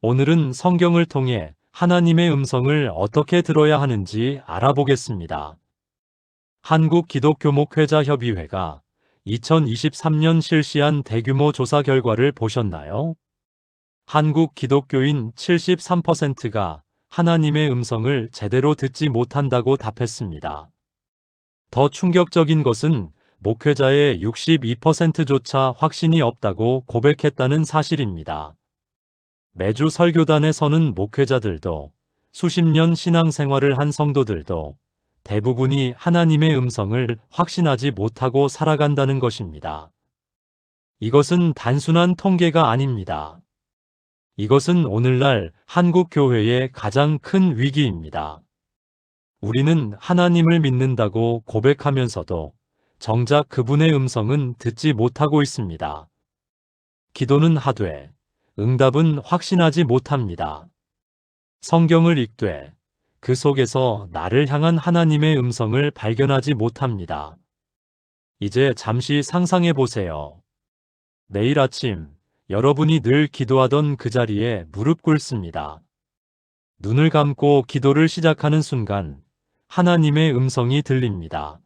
오늘은 성경을 통해 하나님의 음성을 어떻게 들어야 하는지 알아보겠습니다. 한국기독교목회자협의회가 2023년 실시한 대규모 조사 결과를 보셨나요? 한국 기독교인 73%가 하나님의 음성을 제대로 듣지 못한다고 답했습니다. 더 충격적인 것은 목회자의 62%조차 확신이 없다고 고백했다는 사실입니다. 매주 설교단에 서는 목회자들도, 수십 년 신앙생활을 한 성도들도 대부분이 하나님의 음성을 확신하지 못하고 살아간다는 것입니다. 이것은 단순한 통계가 아닙니다. 이것은 오늘날 한국 교회의 가장 큰 위기입니다. 우리는 하나님을 믿는다고 고백하면서도 정작 그분의 음성은 듣지 못하고 있습니다. 기도는 하되 응답은 확신하지 못합니다. 성경을 읽되 그 속에서 나를 향한 하나님의 음성을 발견하지 못합니다. 이제 잠시 상상해 보세요. 내일 아침 여러분이 늘 기도하던 그 자리에 무릎 꿇습니다. 눈을 감고 기도를 시작하는 순간 하나님의 음성이 들립니다.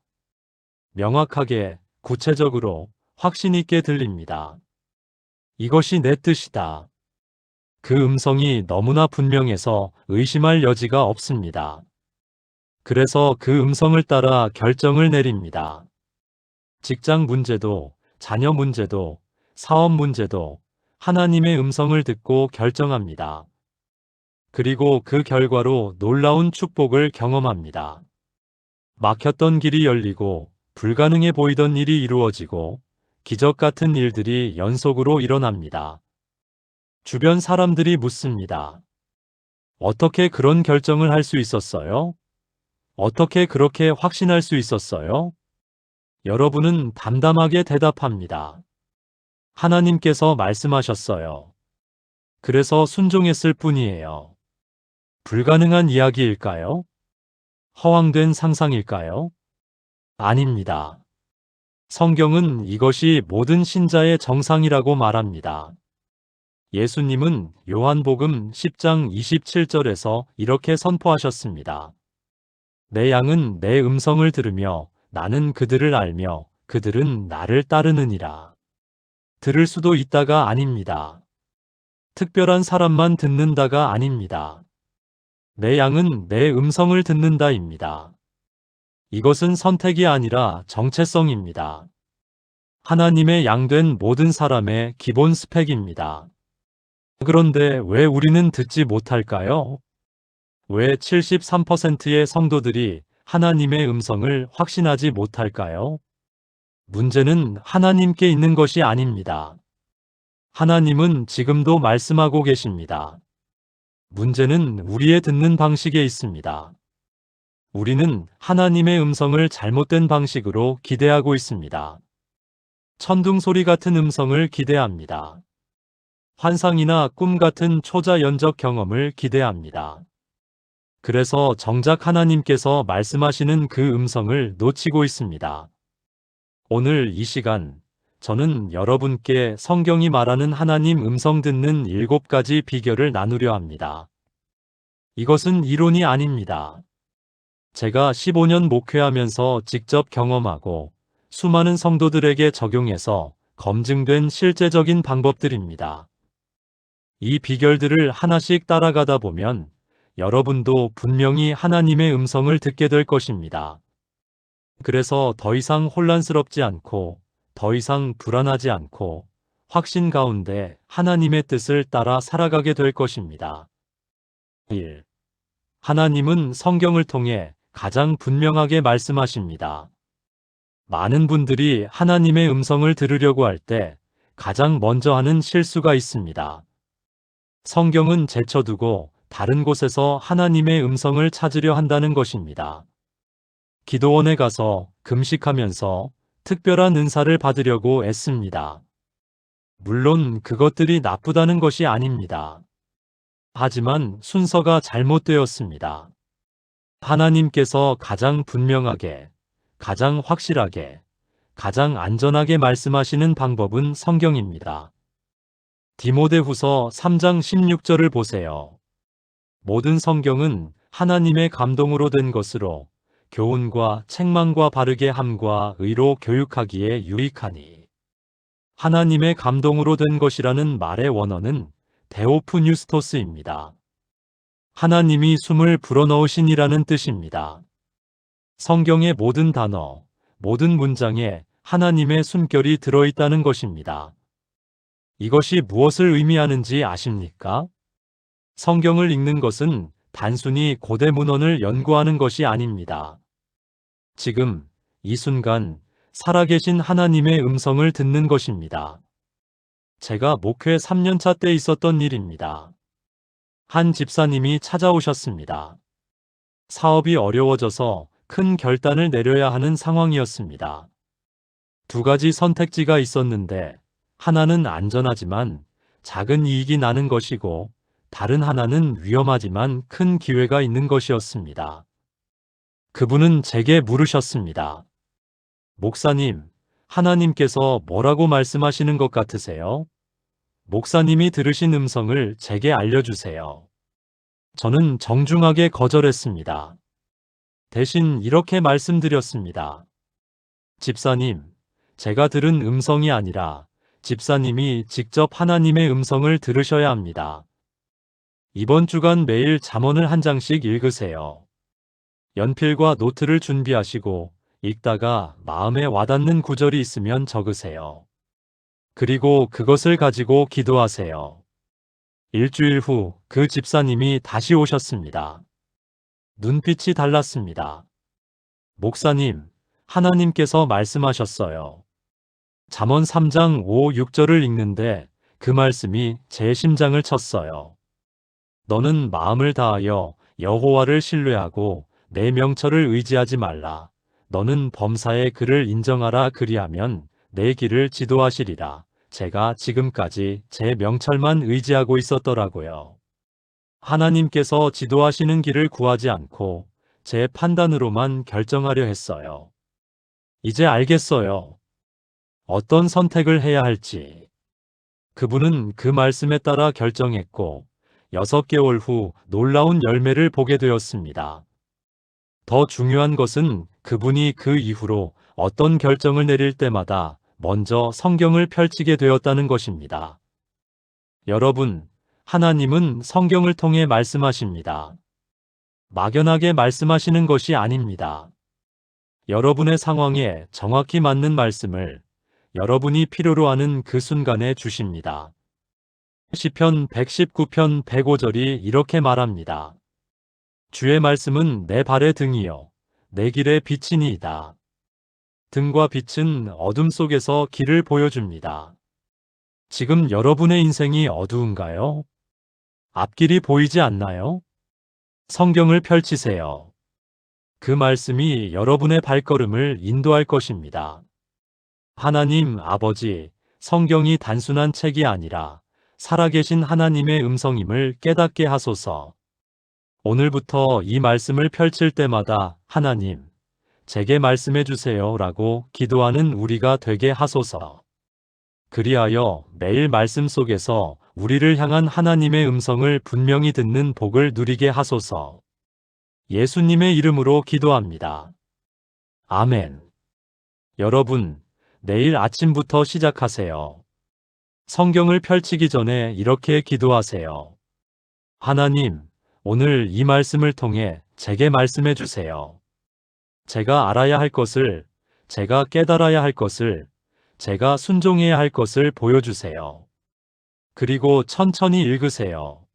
명확하게, 구체적으로, 확신 있게 들립니다. 이것이 내 뜻이다. 그 음성이 너무나 분명해서 의심할 여지가 없습니다. 그래서 그 음성을 따라 결정을 내립니다. 직장 문제도, 자녀 문제도, 사업 문제도 하나님의 음성을 듣고 결정합니다. 그리고 그 결과로 놀라운 축복을 경험합니다. 막혔던 길이 열리고 불가능해 보이던 일이 이루어지고 기적 같은 일들이 연속으로 일어납니다. 주변 사람들이 묻습니다. 어떻게 그런 결정을 할 수 있었어요? 어떻게 그렇게 확신할 수 있었어요? 여러분은 담담하게 대답합니다. 하나님께서 말씀하셨어요. 그래서 순종했을 뿐이에요. 불가능한 이야기일까요? 허황된 상상일까요? 아닙니다. 성경은 이것이 모든 신자의 정상이라고 말합니다. 예수님은 요한복음 10장 27절에서 이렇게 선포하셨습니다. 내 양은 내 음성을 들으며 나는 그들을 알며 그들은 나를 따르느니라. 들을 수도 있다가 아닙니다. 특별한 사람만 듣는다가 아닙니다. 내 양은 내 음성을 듣는다입니다. 이것은 선택이 아니라 정체성입니다. 하나님의 양된 모든 사람의 기본 스펙입니다. 그런데 왜 우리는 듣지 못할까요? 왜 73%의 성도들이 하나님의 음성을 확신하지 못할까요? 문제는 하나님께 있는 것이 아닙니다. 하나님은 지금도 말씀하고 계십니다. 문제는 우리의 듣는 방식에 있습니다. 우리는 하나님의 음성을 잘못된 방식으로 기대하고 있습니다. 천둥 소리 같은 음성을 기대합니다. 환상이나 꿈 같은 초자연적 경험을 기대합니다. 그래서 정작 하나님께서 말씀하시는 그 음성을 놓치고 있습니다. 오늘 이 시간, 저는 여러분께 성경이 말하는 하나님 음성 듣는 7가지 비결을 나누려 합니다. 이것은 이론이 아닙니다. 제가 15년 목회하면서 직접 경험하고 수많은 성도들에게 적용해서 검증된 실제적인 방법들입니다. 이 비결들을 하나씩 따라가다 보면 여러분도 분명히 하나님의 음성을 듣게 될 것입니다. 그래서 더 이상 혼란스럽지 않고 더 이상 불안하지 않고 확신 가운데 하나님의 뜻을 따라 살아가게 될 것입니다. 1. 하나님은 성경을 통해 가장 분명하게 말씀하십니다. 많은 분들이 하나님의 음성을 들으려고 할 때 가장 먼저 하는 실수가 있습니다. 성경은 제쳐두고 다른 곳에서 하나님의 음성을 찾으려 한다는 것입니다. 기도원에 가서 금식하면서 특별한 은사를 받으려고 애씁니다. 물론 그것들이 나쁘다는 것이 아닙니다. 하지만 순서가 잘못되었습니다. 하나님께서 가장 분명하게, 가장 확실하게, 가장 안전하게 말씀하시는 방법은 성경입니다. 디모데후서 3장 16절을 보세요. 모든 성경은 하나님의 감동으로 된 것으로 교훈과 책망과 바르게 함과 의로 교육하기에 유익하니. 하나님의 감동으로 된 것이라는 말의 원어는 데오프뉴스토스입니다. 하나님이 숨을 불어넣으신이라는 뜻입니다. 성경의 모든 단어, 모든 문장에 하나님의 숨결이 들어있다는 것입니다. 이것이 무엇을 의미하는지 아십니까? 성경을 읽는 것은 단순히 고대 문헌을 연구하는 것이 아닙니다. 지금, 이 순간, 살아계신 하나님의 음성을 듣는 것입니다. 제가 목회 3년차 때 있었던 일입니다. 한 집사님이 찾아오셨습니다. 사업이 어려워져서 큰 결단을 내려야 하는 상황이었습니다. 두 가지 선택지가 있었는데, 하나는 안전하지만 작은 이익이 나는 것이고, 다른 하나는 위험하지만 큰 기회가 있는 것이었습니다. 그분은 제게 물으셨습니다. 목사님, 하나님께서 뭐라고 말씀하시는 것 같으세요? 목사님이 들으신 음성을 제게 알려주세요. 저는 정중하게 거절했습니다. 대신 이렇게 말씀드렸습니다. 집사님, 제가 들은 음성이 아니라 집사님이 직접 하나님의 음성을 들으셔야 합니다. 이번 주간 매일 잠언을 한 장씩 읽으세요. 연필과 노트를 준비하시고 읽다가 마음에 와닿는 구절이 있으면 적으세요. 그리고 그것을 가지고 기도하세요. 일주일 후 그 집사님이 다시 오셨습니다. 눈빛이 달랐습니다. 목사님, 하나님께서 말씀하셨어요. 잠언 3장 5, 6절을 읽는데 그 말씀이 제 심장을 쳤어요. 너는 마음을 다하여 여호와를 신뢰하고 내 명철을 의지하지 말라. 너는 범사의 그를 인정하라. 그리하면 내 길을 지도하시리라. 제가 지금까지 제 명철만 의지하고 있었더라고요. 하나님께서 지도하시는 길을 구하지 않고 제 판단으로만 결정하려 했어요. 이제 알겠어요. 어떤 선택을 해야 할지. 그분은 그 말씀에 따라 결정했고 6개월 후 놀라운 열매를 보게 되었습니다. 더 중요한 것은 그분이 그 이후로 어떤 결정을 내릴 때마다 먼저 성경을 펼치게 되었다는 것입니다. 여러분, 하나님은 성경을 통해 말씀하십니다. 막연하게 말씀하시는 것이 아닙니다. 여러분의 상황에 정확히 맞는 말씀을 여러분이 필요로 하는 그 순간에 주십니다. 시편 119편 105절이 이렇게 말합니다. 주의 말씀은 내 발의 등이요 내 길의 빛이니이다. 등과 빛은 어둠 속에서 길을 보여줍니다. 지금 여러분의 인생이 어두운가요? 앞길이 보이지 않나요? 성경을 펼치세요. 그 말씀이 여러분의 발걸음을 인도할 것입니다. 하나님 아버지, 성경이 단순한 책이 아니라 살아계신 하나님의 음성임을 깨닫게 하소서. 오늘부터 이 말씀을 펼칠 때마다 하나님, 제게 말씀해 주세요 라고 기도하는 우리가 되게 하소서. 그리하여 매일 말씀 속에서 우리를 향한 하나님의 음성을 분명히 듣는 복을 누리게 하소서. 예수님의 이름으로 기도합니다. 아멘. 여러분, 내일 아침부터 시작하세요. 성경을 펼치기 전에 이렇게 기도하세요. 하나님, 오늘 이 말씀을 통해 제게 말씀해 주세요. 제가 알아야 할 것을, 제가 깨달아야 할 것을, 제가 순종해야 할 것을 보여주세요. 그리고 천천히 읽으세요.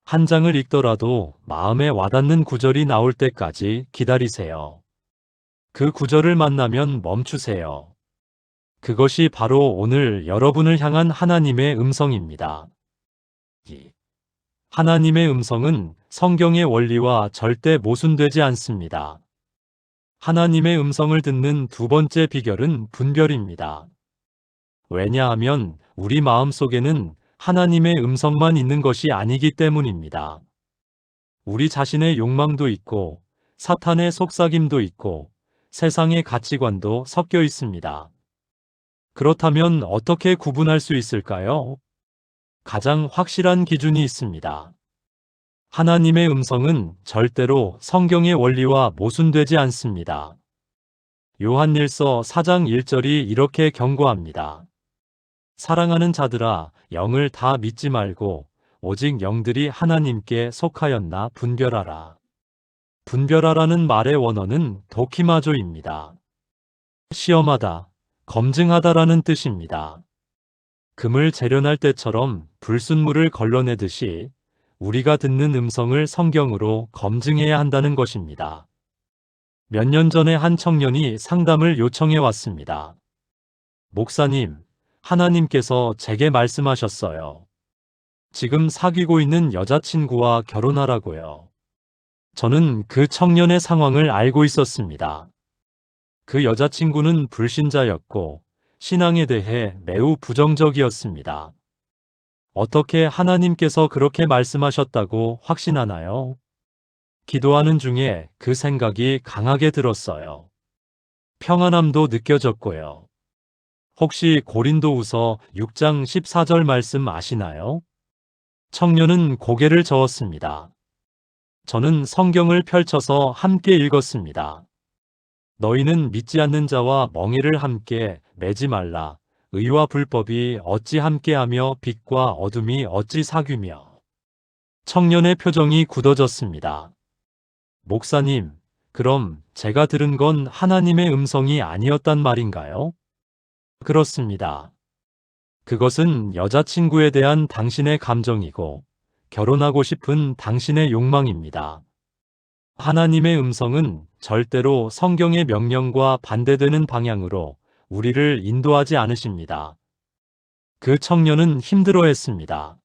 한 장을 읽더라도 마음에 와닿는 구절이 나올 때까지 기다리세요. 그 구절을 만나면 멈추세요. 그것이 바로 오늘 여러분을 향한 하나님의 음성입니다. 하나님의 음성은 성경의 원리와 절대 모순되지 않습니다. 하나님의 음성을 듣는 두 번째 비결은 분별입니다. 왜냐하면 우리 마음 속에는 하나님의 음성만 있는 것이 아니기 때문입니다. 우리 자신의 욕망도 있고, 사탄의 속삭임도 있고, 세상의 가치관도 섞여 있습니다. 그렇다면 어떻게 구분할 수 있을까요? 가장 확실한 기준이 있습니다. 하나님의 음성은 절대로 성경의 원리와 모순되지 않습니다. 요한일서 4장 1절이 이렇게 경고합니다. 사랑하는 자들아, 영을 다 믿지 말고 오직 영들이 하나님께 속하였나 분별하라. 분별하라는 말의 원어는 도키마조입니다. 시험하다, 검증하다라는 뜻입니다. 금을 재련할 때처럼 불순물을 걸러내듯이 우리가 듣는 음성을 성경으로 검증해야 한다는 것입니다. 몇 년 전에 한 청년이 상담을 요청해 왔습니다. 목사님, 하나님께서 제게 말씀하셨어요. 지금 사귀고 있는 여자친구와 결혼하라고요. 저는 그 청년의 상황을 알고 있었습니다. 그 여자친구는 불신자였고 신앙에 대해 매우 부정적이었습니다. 어떻게 하나님께서 그렇게 말씀하셨다고 확신하나요? 기도하는 중에 그 생각이 강하게 들었어요. 평안함도 느껴졌고요. 혹시 고린도후서 6장 14절 말씀 아시나요? 청년은 고개를 저었습니다. 저는 성경을 펼쳐서 함께 읽었습니다. 너희는 믿지 않는 자와 멍에를 함께 매지 말라. 의와 불법이 어찌 함께하며 빛과 어둠이 어찌 사귀며. 청년의 표정이 굳어졌습니다. 목사님, 그럼 제가 들은 건 하나님의 음성이 아니었단 말인가요? 그렇습니다. 그것은 여자친구에 대한 당신의 감정이고 결혼하고 싶은 당신의 욕망입니다. 하나님의 음성은 절대로 성경의 명령과 반대되는 방향으로 우리를 인도하지 않으십니다. 그 청년은 힘들어했습니다.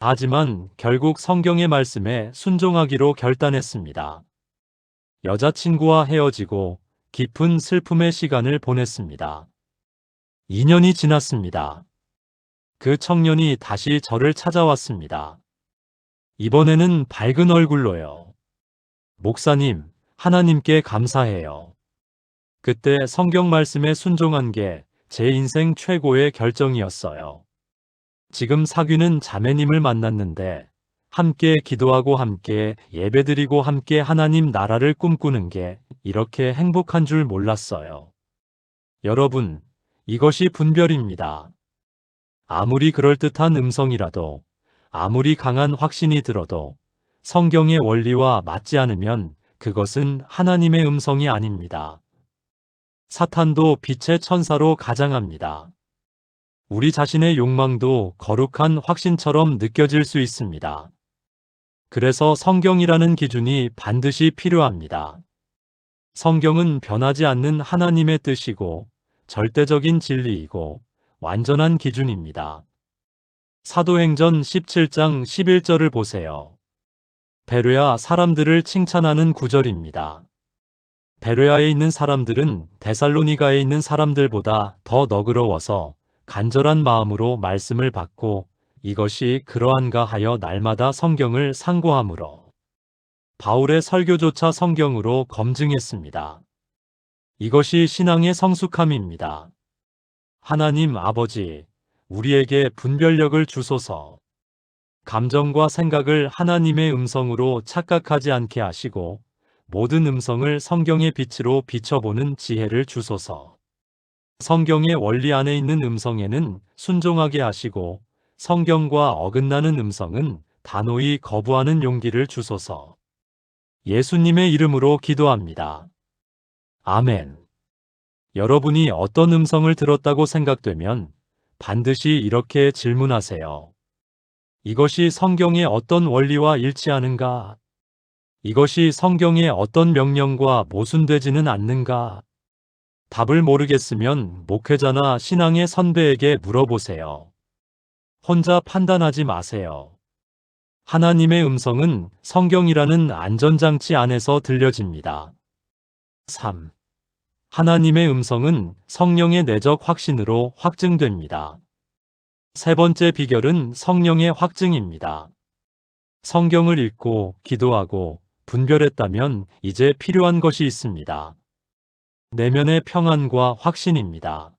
하지만 결국 성경의 말씀에 순종하기로 결단했습니다. 여자친구와 헤어지고 깊은 슬픔의 시간을 보냈습니다. 2년이 지났습니다. 그 청년이 다시 저를 찾아왔습니다. 이번에는 밝은 얼굴로요. 목사님, 하나님께 감사해요. 그때 성경 말씀에 순종한 게 제 인생 최고의 결정이었어요. 지금 사귀는 자매님을 만났는데 함께 기도하고 함께 예배드리고 함께 하나님 나라를 꿈꾸는 게 이렇게 행복한 줄 몰랐어요. 여러분, 이것이 분별입니다. 아무리 그럴듯한 음성이라도, 아무리 강한 확신이 들어도 성경의 원리와 맞지 않으면 그것은 하나님의 음성이 아닙니다. 사탄도 빛의 천사로 가장합니다. 우리 자신의 욕망도 거룩한 확신처럼 느껴질 수 있습니다. 그래서 성경이라는 기준이 반드시 필요합니다. 성경은 변하지 않는 하나님의 뜻이고 절대적인 진리이고 완전한 기준입니다. 사도행전 17장 11절을 보세요. 베레아 사람들을 칭찬하는 구절입니다. 베레아에 있는 사람들은 데살로니가에 있는 사람들보다 더 너그러워서 간절한 마음으로 말씀을 받고 이것이 그러한가 하여 날마다 성경을 상고함으로 바울의 설교조차 성경으로 검증했습니다. 이것이 신앙의 성숙함입니다. 하나님 아버지, 우리에게 분별력을 주소서. 감정과 생각을 하나님의 음성으로 착각하지 않게 하시고 모든 음성을 성경의 빛으로 비춰보는 지혜를 주소서. 성경의 원리 안에 있는 음성에는 순종하게 하시고 성경과 어긋나는 음성은 단호히 거부하는 용기를 주소서. 예수님의 이름으로 기도합니다. 아멘. 여러분이 어떤 음성을 들었다고 생각되면 반드시 이렇게 질문하세요. 이것이 성경의 어떤 원리와 일치하는가? 이것이 성경의 어떤 명령과 모순되지는 않는가? 답을 모르겠으면 목회자나 신앙의 선배에게 물어보세요. 혼자 판단하지 마세요. 하나님의 음성은 성경이라는 안전장치 안에서 들려집니다. 3. 하나님의 음성은 성령의 내적 확신으로 확증됩니다. 세 번째 비결은 성령의 확증입니다. 성경을 읽고 기도하고 분별했다면 이제 필요한 것이 있습니다. 내면의 평안과 확신입니다.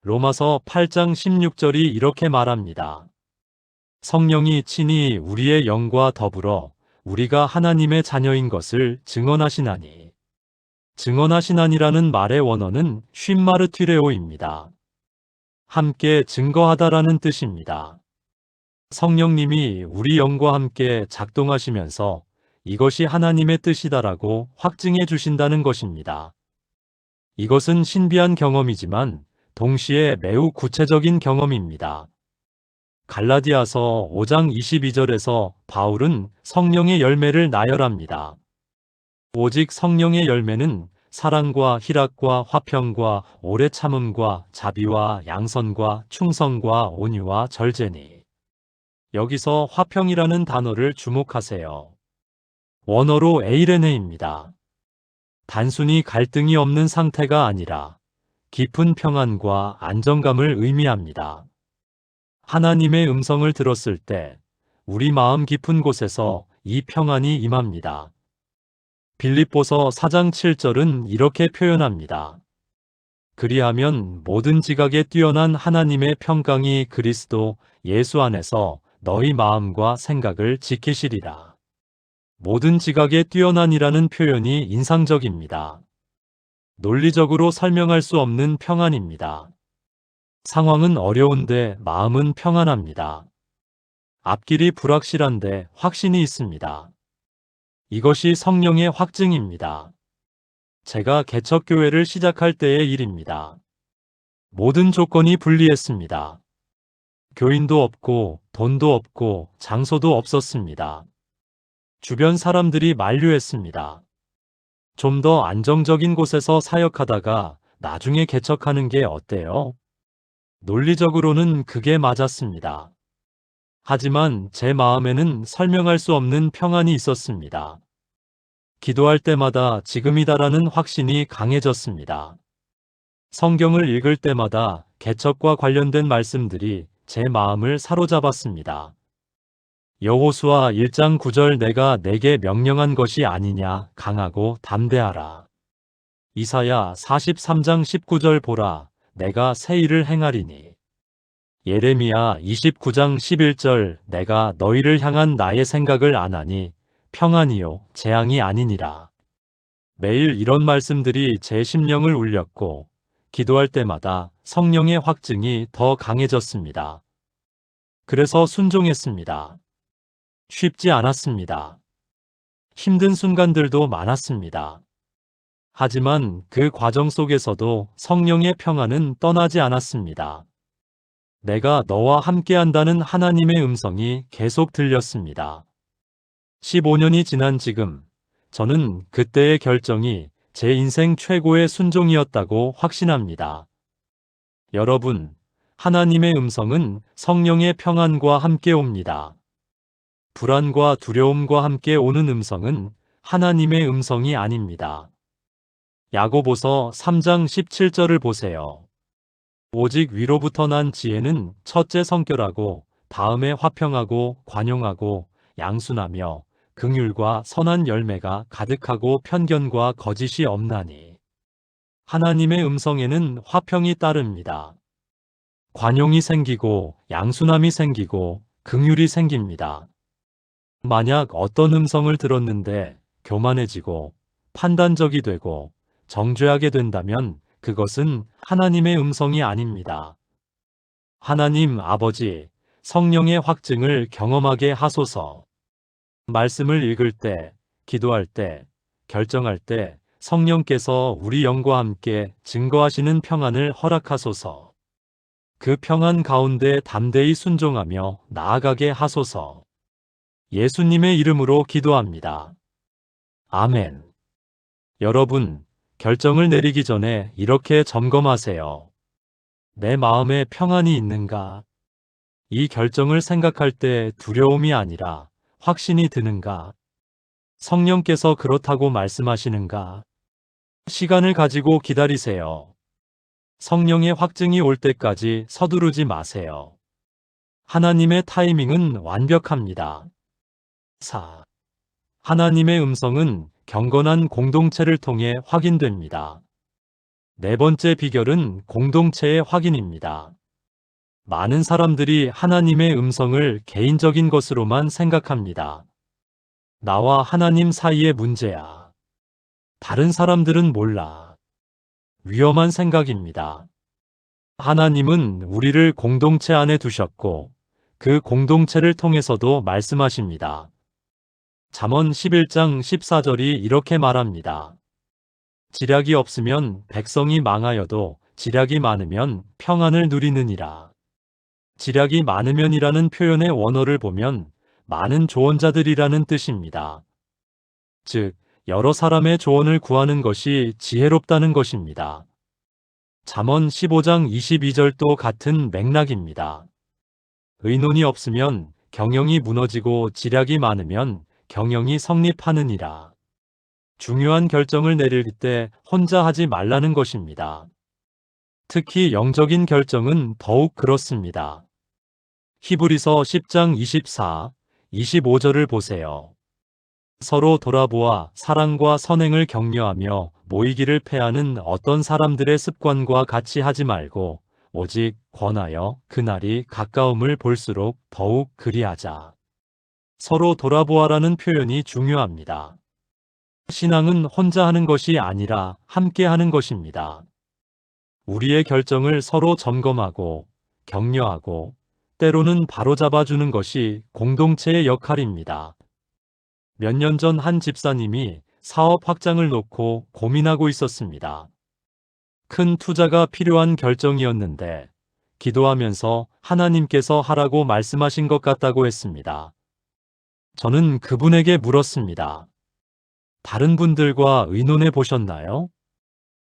로마서 8장 16절이 이렇게 말합니다. 성령이 친히 우리의 영과 더불어 우리가 하나님의 자녀인 것을 증언하시나니. 증언하시나니라는 말의 원어는 쉰마르티레오입니다. 함께 증거하다라는 뜻입니다. 성령님이 우리 영과 함께 작동하시면서 이것이 하나님의 뜻이다라고 확증해 주신다는 것입니다. 이것은 신비한 경험이지만 동시에 매우 구체적인 경험입니다. 갈라디아서 5장 22절에서 바울은 성령의 열매를 나열합니다. 오직 성령의 열매는 사랑과 희락과 화평과 오래 참음과 자비와 양선과 충성과 온유와 절제니. 여기서 화평이라는 단어를 주목하세요. 원어로 에이레네입니다. 단순히 갈등이 없는 상태가 아니라 깊은 평안과 안정감을 의미합니다. 하나님의 음성을 들었을 때 우리 마음 깊은 곳에서 이 평안이 임합니다. 빌립보서 4장 7절은 이렇게 표현합니다. 그리하면 모든 지각에 뛰어난 하나님의 평강이 그리스도 예수 안에서 너희 마음과 생각을 지키시리라. 모든 지각에 뛰어난이라는 표현이 인상적입니다. 논리적으로 설명할 수 없는 평안입니다. 상황은 어려운데 마음은 평안합니다. 앞길이 불확실한데 확신이 있습니다. 이것이 성령의 확증입니다. 제가 개척교회를 시작할 때의 일입니다. 모든 조건이 불리했습니다. 교인도 없고 돈도 없고 장소도 없었습니다. 주변 사람들이 만류했습니다. 좀 더 안정적인 곳에서 사역하다가 나중에 개척하는 게 어때요? 논리적으로는 그게 맞았습니다. 하지만 제 마음에는 설명할 수 없는 평안이 있었습니다. 기도할 때마다 지금이다라는 확신이 강해졌습니다. 성경을 읽을 때마다 개척과 관련된 말씀들이 제 마음을 사로잡았습니다. 여호수아 1장 9절 내가 내게 명령한 것이 아니냐 강하고 담대하라. 이사야 43장 19절 보라 내가 새 일을 행하리니. 예레미야 29장 11절 내가 너희를 향한 나의 생각을 아나니 평안이요 재앙이 아니니라. 매일 이런 말씀들이 제 심령을 울렸고 기도할 때마다 성령의 확증이 더 강해졌습니다. 그래서 순종했습니다. 쉽지 않았습니다. 힘든 순간들도 많았습니다. 하지만 그 과정 속에서도 성령의 평안은 떠나지 않았습니다. 내가 너와 함께한다는 하나님의 음성이 계속 들렸습니다. 15년이 지난 지금, 저는 그때의 결정이 제 인생 최고의 순종이었다고 확신합니다. 여러분, 하나님의 음성은 성령의 평안과 함께 옵니다. 불안과 두려움과 함께 오는 음성은 하나님의 음성이 아닙니다. 야고보서 3장 17절을 보세요. 오직 위로부터 난 지혜는 첫째 성결하고 다음에 화평하고 관용하고 양순하며 긍휼과 선한 열매가 가득하고 편견과 거짓이 없나니. 하나님의 음성에는 화평이 따릅니다. 관용이 생기고 양순함이 생기고 긍휼이 생깁니다. 만약 어떤 음성을 들었는데 교만해지고 판단적이 되고 정죄하게 된다면 그것은 하나님의 음성이 아닙니다. 하나님 아버지, 성령의 확증을 경험하게 하소서. 말씀을 읽을 때, 기도할 때, 결정할 때 성령께서 우리 영과 함께 증거하시는 평안을 허락하소서. 그 평안 가운데 담대히 순종하며 나아가게 하소서. 예수님의 이름으로 기도합니다. 아멘. 여러분, 결정을 내리기 전에 이렇게 점검하세요. 내 마음에 평안이 있는가? 이 결정을 생각할 때 두려움이 아니라 확신이 드는가? 성령께서 그렇다고 말씀하시는가? 시간을 가지고 기다리세요. 성령의 확증이 올 때까지 서두르지 마세요. 하나님의 타이밍은 완벽합니다. 4. 하나님의 음성은 경건한 공동체를 통해 확인됩니다. 네 번째 비결은 공동체의 확인입니다. 많은 사람들이 하나님의 음성을 개인적인 것으로만 생각합니다. 나와 하나님 사이의 문제야. 다른 사람들은 몰라. 위험한 생각입니다. 하나님은 우리를 공동체 안에 두셨고 그 공동체를 통해서도 말씀하십니다. 잠언 11장 14절이 이렇게 말합니다. 지략이 없으면 백성이 망하여도 지략이 많으면 평안을 누리느니라. 지략이 많으면이라는 표현의 원어를 보면 많은 조언자들이라는 뜻입니다. 즉, 여러 사람의 조언을 구하는 것이 지혜롭다는 것입니다. 잠언 15장 22절도 같은 맥락입니다. 의논이 없으면 경영이 무너지고 지략이 많으면 경영이 성립하느니라. 중요한 결정을 내릴 때 혼자 하지 말라는 것입니다. 특히 영적인 결정은 더욱 그렇습니다. 히브리서 10장 24, 25절을 보세요. 서로 돌아보아 사랑과 선행을 격려하며 모이기를 패하는 어떤 사람들의 습관과 같이 하지 말고 오직 권하여 그날이 가까움을 볼수록 더욱 그리하자. 서로 돌아보아라는 표현이 중요합니다. 신앙은 혼자 하는 것이 아니라 함께 하는 것입니다. 우리의 결정을 서로 점검하고 격려하고 때로는 바로잡아주는 것이 공동체의 역할입니다. 몇 년 전 한 집사님이 사업 확장을 놓고 고민하고 있었습니다. 큰 투자가 필요한 결정이었는데 기도하면서 하나님께서 하라고 말씀하신 것 같다고 했습니다. 저는 그분에게 물었습니다. 다른 분들과 의논해 보셨나요?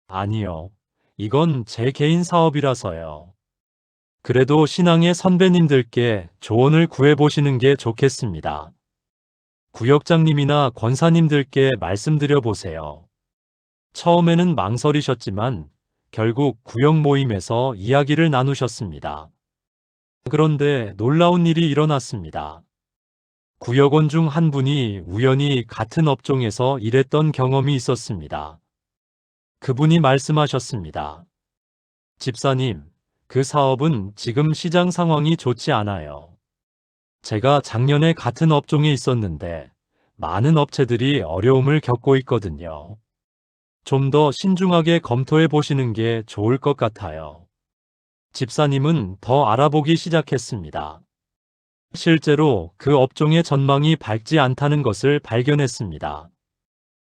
아니요. 이건 제 개인 사업이라서요. 그래도 신앙의 선배님들께 조언을 구해보시는 게 좋겠습니다. 구역장님이나 권사님들께 말씀드려 보세요. 처음에는 망설이셨지만 결국 구역 모임에서 이야기를 나누셨습니다. 그런데 놀라운 일이 일어났습니다. 구역원 중 한 분이 우연히 같은 업종에서 일했던 경험이 있었습니다. 그분이 말씀하셨습니다. 집사님, 그 사업은 지금 시장 상황이 좋지 않아요. 제가 작년에 같은 업종에 있었는데 많은 업체들이 어려움을 겪고 있거든요. 좀 더 신중하게 검토해 보시는 게 좋을 것 같아요. 집사님은 더 알아보기 시작했습니다. 실제로 그 업종의 전망이 밝지 않다는 것을 발견했습니다.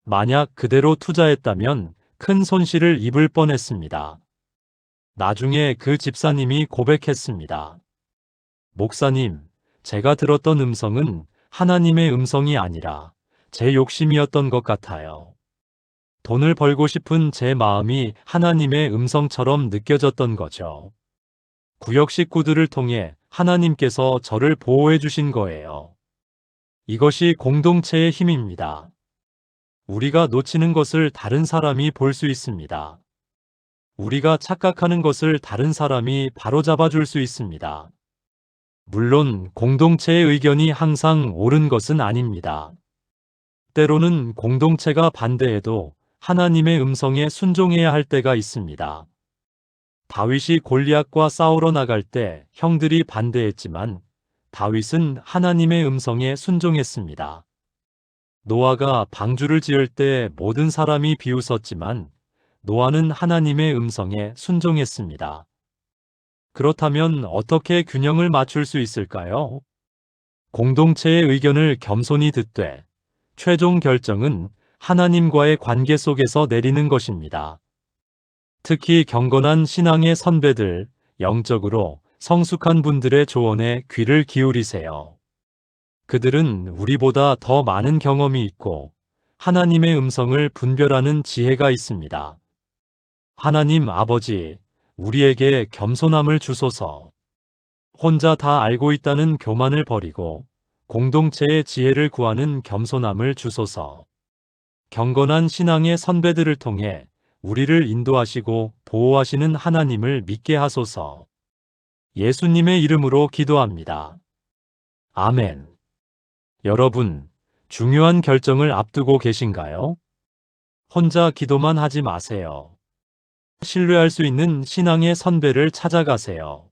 만약 그대로 투자했다면 큰 손실을 입을 뻔했습니다. 나중에 그 집사님이 고백했습니다. 목사님, 제가 들었던 음성은 하나님의 음성이 아니라 제 욕심이었던 것 같아요. 돈을 벌고 싶은 제 마음이 하나님의 음성처럼 느껴졌던 거죠. 구역 식구들을 통해 하나님께서 저를 보호해 주신 거예요. 이것이 공동체의 힘입니다. 우리가 놓치는 것을 다른 사람이 볼 수 있습니다. 우리가 착각하는 것을 다른 사람이 바로잡아 줄 수 있습니다. 물론 공동체의 의견이 항상 옳은 것은 아닙니다. 때로는 공동체가 반대해도 하나님의 음성에 순종해야 할 때가 있습니다. 다윗이 골리앗과 싸우러 나갈 때 형들이 반대했지만 다윗은 하나님의 음성에 순종했습니다. 노아가 방주를 지을 때 모든 사람이 비웃었지만 노아는 하나님의 음성에 순종했습니다. 그렇다면 어떻게 균형을 맞출 수 있을까요? 공동체의 의견을 겸손히 듣되 최종 결정은 하나님과의 관계 속에서 내리는 것입니다. 특히 경건한 신앙의 선배들, 영적으로 성숙한 분들의 조언에 귀를 기울이세요. 그들은 우리보다 더 많은 경험이 있고 하나님의 음성을 분별하는 지혜가 있습니다. 하나님 아버지, 우리에게 겸손함을 주소서. 혼자 다 알고 있다는 교만을 버리고 공동체의 지혜를 구하는 겸손함을 주소서. 경건한 신앙의 선배들을 통해 우리를 인도하시고 보호하시는 하나님을 믿게 하소서. 예수님의 이름으로 기도합니다. 아멘. 여러분, 중요한 결정을 앞두고 계신가요? 혼자 기도만 하지 마세요. 신뢰할 수 있는 신앙의 선배를 찾아가세요.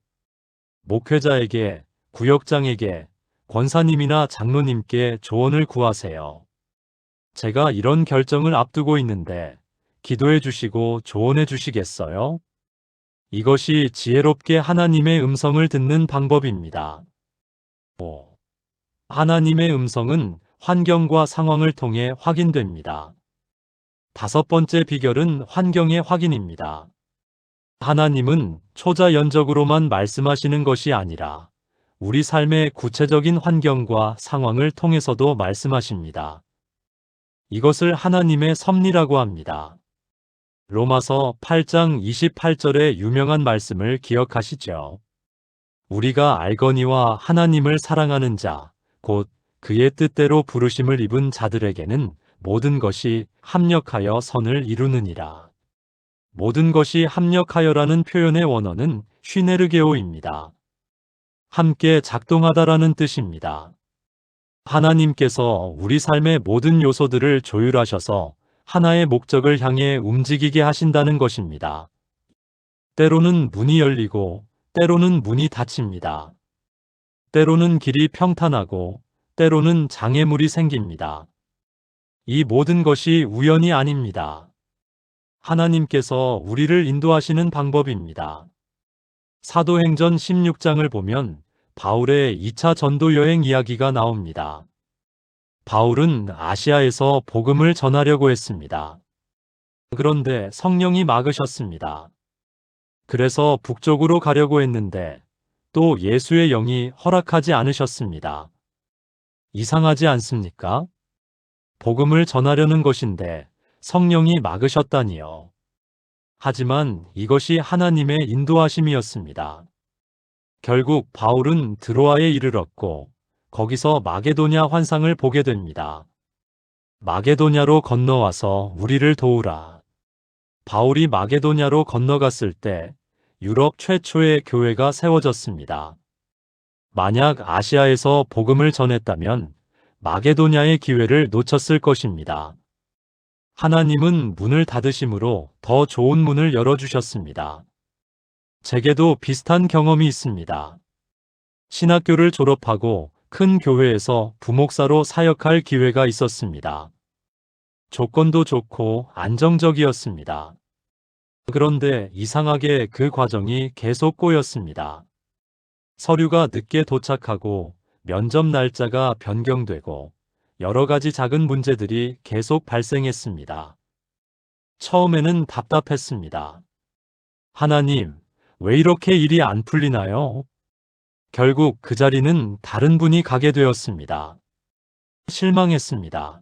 목회자에게, 구역장에게, 권사님이나 장로님께 조언을 구하세요. 제가 이런 결정을 앞두고 있는데 기도해 주시고 조언해 주시겠어요? 이것이 지혜롭게 하나님의 음성을 듣는 방법입니다. 5. 하나님의 음성은 환경과 상황을 통해 확인됩니다. 다섯 번째 비결은 환경의 확인입니다. 하나님은 초자연적으로만 말씀하시는 것이 아니라 우리 삶의 구체적인 환경과 상황을 통해서도 말씀하십니다. 이것을 하나님의 섭리라고 합니다. 로마서 8장 28절의 유명한 말씀을 기억하시죠? 우리가 알거니와 하나님을 사랑하는 자, 곧 그의 뜻대로 부르심을 입은 자들에게는 모든 것이 합력하여 선을 이루느니라. 모든 것이 합력하여라는 표현의 원어는 휘네르게오입니다. 함께 작동하다라는 뜻입니다. 하나님께서 우리 삶의 모든 요소들을 조율하셔서 하나의 목적을 향해 움직이게 하신다는 것입니다. 때로는 문이 열리고 때로는 문이 닫힙니다. 때로는 길이 평탄하고 때로는 장애물이 생깁니다. 이 모든 것이 우연이 아닙니다. 하나님께서 우리를 인도하시는 방법입니다. 사도행전 16장을 보면 바울의 2차 전도 여행 이야기가 나옵니다. 바울은 아시아에서 복음을 전하려고 했습니다. 그런데 성령이 막으셨습니다. 그래서 북쪽으로 가려고 했는데 또 예수의 영이 허락하지 않으셨습니다. 이상하지 않습니까? 복음을 전하려는 것인데 성령이 막으셨다니요. 하지만 이것이 하나님의 인도하심이었습니다. 결국 바울은 드로아에 이르렀고 거기서 마게도냐 환상을 보게 됩니다. 마게도냐로 건너와서 우리를 도우라. 바울이 마게도냐로 건너갔을 때 유럽 최초의 교회가 세워졌습니다. 만약 아시아에서 복음을 전했다면 마게도냐의 기회를 놓쳤을 것입니다. 하나님은 문을 닫으심으로 더 좋은 문을 열어주셨습니다. 제게도 비슷한 경험이 있습니다. 신학교를 졸업하고 큰 교회에서 부목사로 사역할 기회가 있었습니다. 조건도 좋고 안정적이었습니다. 그런데 이상하게 그 과정이 계속 꼬였습니다. 서류가 늦게 도착하고 면접 날짜가 변경되고 여러 가지 작은 문제들이 계속 발생했습니다. 처음에는 답답했습니다. 하나님, 왜 이렇게 일이 안 풀리나요? 결국 그 자리는 다른 분이 가게 되었습니다. 실망했습니다.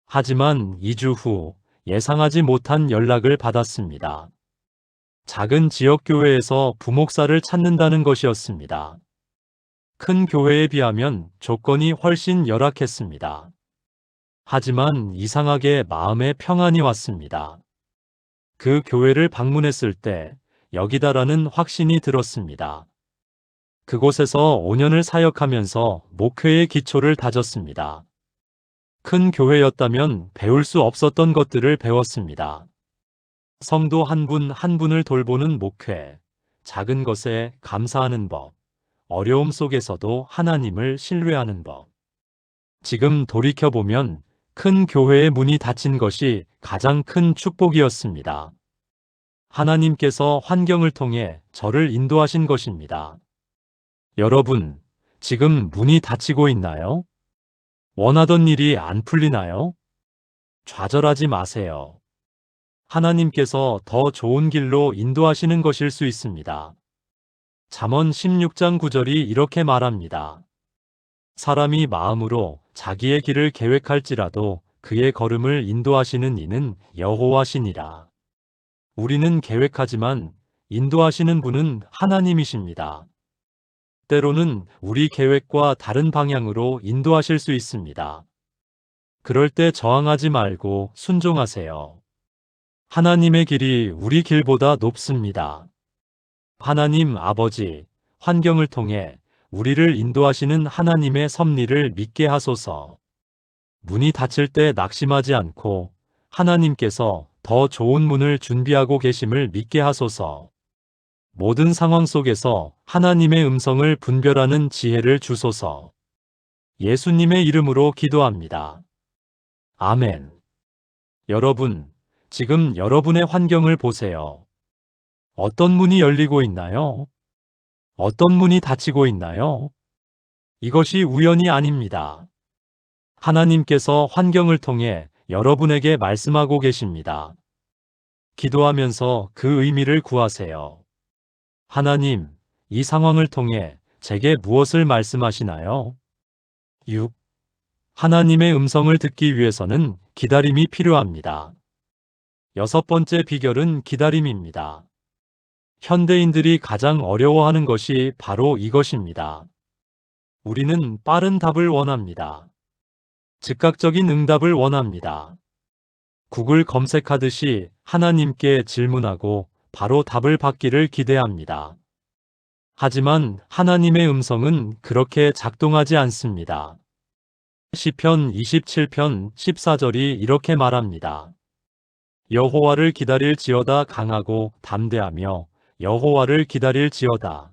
하지만 2주 후 예상하지 못한 연락을 받았습니다. 작은 지역교회에서 부목사를 찾는다는 것이었습니다. 큰 교회에 비하면 조건이 훨씬 열악했습니다. 하지만 이상하게 마음에 평안이 왔습니다. 그 교회를 방문했을 때 여기다라는 확신이 들었습니다. 그곳에서 5년을 사역하면서 목회의 기초를 다졌습니다. 큰 교회였다면 배울 수 없었던 것들을 배웠습니다. 성도 한 분 한 분을 돌보는 목회, 작은 것에 감사하는 법, 어려움 속에서도 하나님을 신뢰하는 법. 지금 돌이켜보면 큰 교회의 문이 닫힌 것이 가장 큰 축복이었습니다. 하나님께서 환경을 통해 저를 인도하신 것입니다. 여러분, 지금 문이 닫히고 있나요? 원하던 일이 안 풀리나요? 좌절하지 마세요. 하나님께서 더 좋은 길로 인도하시는 것일 수 있습니다. 잠언 16장 9절이 이렇게 말합니다. 사람이 마음으로 자기의 길을 계획할지라도 그의 걸음을 인도하시는 이는 여호와시니라. 우리는 계획하지만 인도하시는 분은 하나님이십니다. 때로는 우리 계획과 다른 방향으로 인도하실 수 있습니다. 그럴 때 저항하지 말고 순종하세요. 하나님의 길이 우리 길보다 높습니다. 하나님 아버지, 환경을 통해 우리를 인도하시는 하나님의 섭리를 믿게 하소서. 문이 닫힐 때 낙심하지 않고 하나님께서 더 좋은 문을 준비하고 계심을 믿게 하소서. 모든 상황 속에서 하나님의 음성을 분별하는 지혜를 주소서. 예수님의 이름으로 기도합니다. 아멘. 여러분, 지금 여러분의 환경을 보세요. 어떤 문이 열리고 있나요? 어떤 문이 닫히고 있나요? 이것이 우연이 아닙니다. 하나님께서 환경을 통해 여러분에게 말씀하고 계십니다. 기도하면서 그 의미를 구하세요. 하나님, 이 상황을 통해 제게 무엇을 말씀하시나요? 6. 하나님의 음성을 듣기 위해서는 기다림이 필요합니다. 여섯 번째 비결은 기다림입니다. 현대인들이 가장 어려워하는 것이 바로 이것입니다. 우리는 빠른 답을 원합니다. 즉각적인 응답을 원합니다. 구글 검색하듯이 하나님께 질문하고 바로 답을 받기를 기대합니다. 하지만 하나님의 음성은 그렇게 작동하지 않습니다. 시편 27편 14절이 이렇게 말합니다. 여호와를 기다릴지어다 강하고 담대하며 여호와를 기다릴지어다.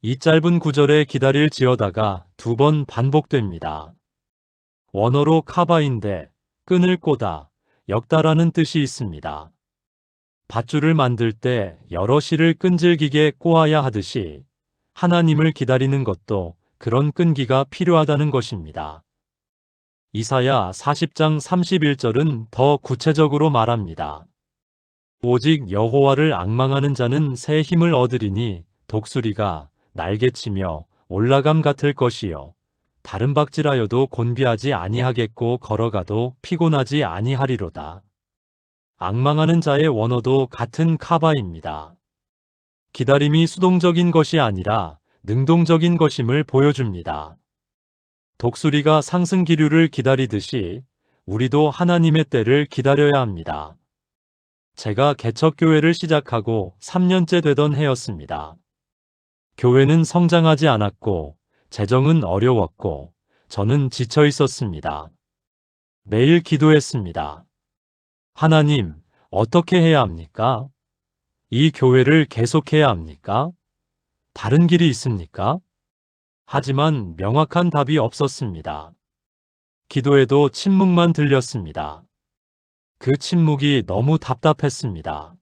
이 짧은 구절에 기다릴지어다가 2번 반복됩니다. 원어로 카바인데 끈을 꼬다, 엮다라는 뜻이 있습니다. 밧줄을 만들 때 여러 실을 끈질기게 꼬아야 하듯이 하나님을 기다리는 것도 그런 끈기가 필요하다는 것입니다. 이사야 40장 31절은 더 구체적으로 말합니다. 오직 여호와를 앙망하는 자는 새 힘을 얻으리니 독수리가 날개치며 올라감 같을 것이요 다른 박질하여도 곤비하지 아니하겠고 걸어가도 피곤하지 아니하리로다. 앙망하는 자의 원어도 같은 카바입니다. 기다림이 수동적인 것이 아니라 능동적인 것임을 보여줍니다. 독수리가 상승 기류를 기다리듯이 우리도 하나님의 때를 기다려야 합니다. 제가 개척교회를 시작하고 3년째 되던 해였습니다. 교회는 성장하지 않았고 재정은 어려웠고 저는 지쳐 있었습니다. 매일 기도했습니다. 하나님, 어떻게 해야 합니까? 이 교회를 계속해야 합니까? 다른 길이 있습니까? 하지만 명확한 답이 없었습니다. 기도에도 침묵만 들렸습니다. 그 침묵이 너무 답답했습니다.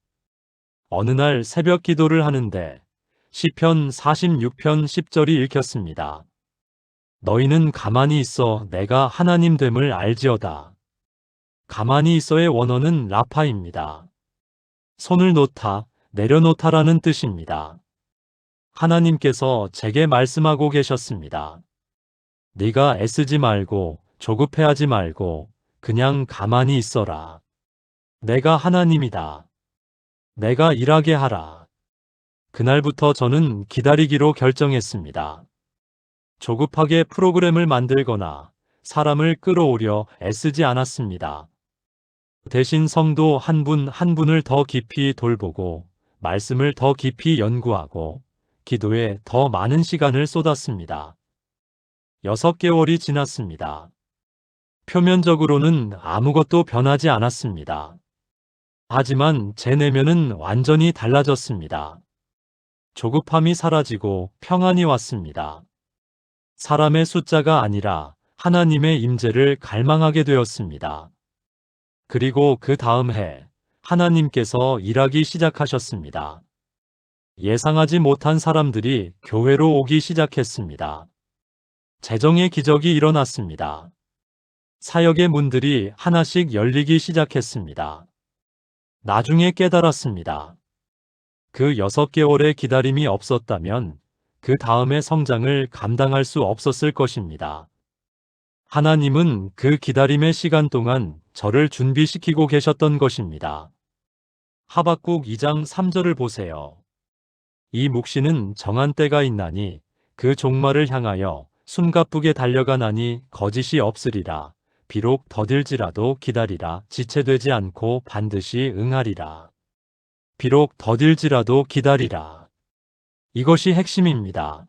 어느 날 새벽 기도를 하는데 시편 46편 10절이 읽혔습니다. 너희는 가만히 있어 내가 하나님 됨을 알지어다. 가만히 있어의 원어는 라파입니다. 손을 놓다, 내려놓다라는 뜻입니다. 하나님께서 제게 말씀하고 계셨습니다. 네가 애쓰지 말고 조급해하지 말고 그냥 가만히 있어라. 내가 하나님이다. 내가 일하게 하라. 그날부터 저는 기다리기로 결정했습니다. 조급하게 프로그램을 만들거나 사람을 끌어오려 애쓰지 않았습니다. 대신 성도 한 분 한 분을 더 깊이 돌보고 말씀을 더 깊이 연구하고 기도에 더 많은 시간을 쏟았습니다. 6개월이 지났습니다. 표면적으로는 아무것도 변하지 않았습니다. 하지만 제 내면은 완전히 달라졌습니다. 조급함이 사라지고 평안이 왔습니다. 사람의 숫자가 아니라 하나님의 임재를 갈망하게 되었습니다. 그리고 그 다음 해 하나님께서 일하기 시작하셨습니다. 예상하지 못한 사람들이 교회로 오기 시작했습니다. 재정의 기적이 일어났습니다. 사역의 문들이 하나씩 열리기 시작했습니다. 나중에 깨달았습니다. 그 6개월의 기다림이 없었다면 그 다음의 성장을 감당할 수 없었을 것입니다. 하나님은 그 기다림의 시간 동안 저를 준비시키고 계셨던 것입니다. 하박국 2장 3절을 보세요. 이 묵시는 정한 때가 있나니 그 종말을 향하여 숨가쁘게 달려가나니 거짓이 없으리라. 비록 더딜지라도 기다리라. 지체되지 않고 반드시 응하리라. 비록 더딜지라도 기다리라. 이것이 핵심입니다.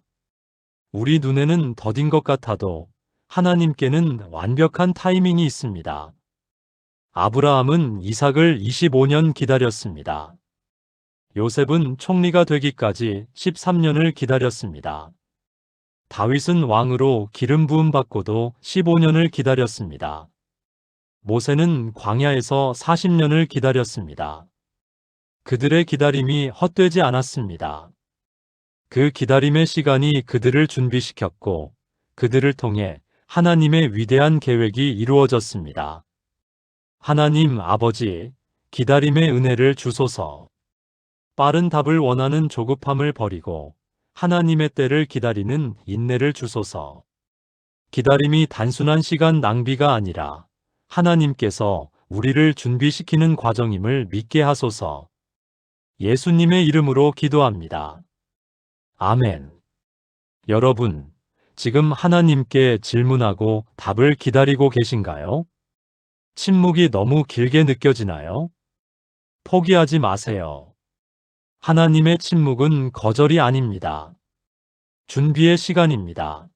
우리 눈에는 더딘 것 같아도 하나님께는 완벽한 타이밍이 있습니다. 아브라함은 이삭을 25년 기다렸습니다. 요셉은 총리가 되기까지 13년을 기다렸습니다. 다윗은 왕으로 기름 부음 받고도 15년을 기다렸습니다. 모세는 광야에서 40년을 기다렸습니다. 그들의 기다림이 헛되지 않았습니다. 그 기다림의 시간이 그들을 준비시켰고 그들을 통해 하나님의 위대한 계획이 이루어졌습니다. 하나님 아버지, 기다림의 은혜를 주소서. 빠른 답을 원하는 조급함을 버리고 하나님의 때를 기다리는 인내를 주소서. 기다림이 단순한 시간 낭비가 아니라 하나님께서 우리를 준비시키는 과정임을 믿게 하소서. 예수님의 이름으로 기도합니다. 아멘. 여러분, 지금 하나님께 질문하고 답을 기다리고 계신가요? 침묵이 너무 길게 느껴지나요? 포기하지 마세요. 하나님의 침묵은 거절이 아닙니다. 준비의 시간입니다.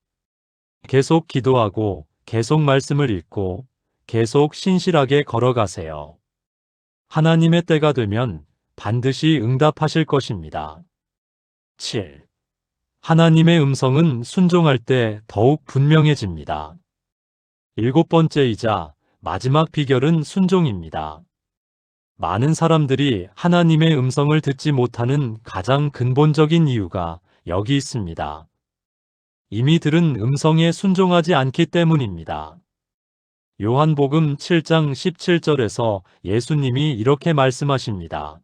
계속 기도하고, 계속 말씀을 읽고, 계속 신실하게 걸어가세요. 하나님의 때가 되면 반드시 응답하실 것입니다. 7. 하나님의 음성은 순종할 때 더욱 분명해집니다. 7번째이자 마지막 비결은 순종입니다. 많은 사람들이 하나님의 음성을 듣지 못하는 가장 근본적인 이유가 여기 있습니다. 이미 들은 음성에 순종하지 않기 때문입니다. 요한복음 7장 17절에서 예수님이 이렇게 말씀하십니다.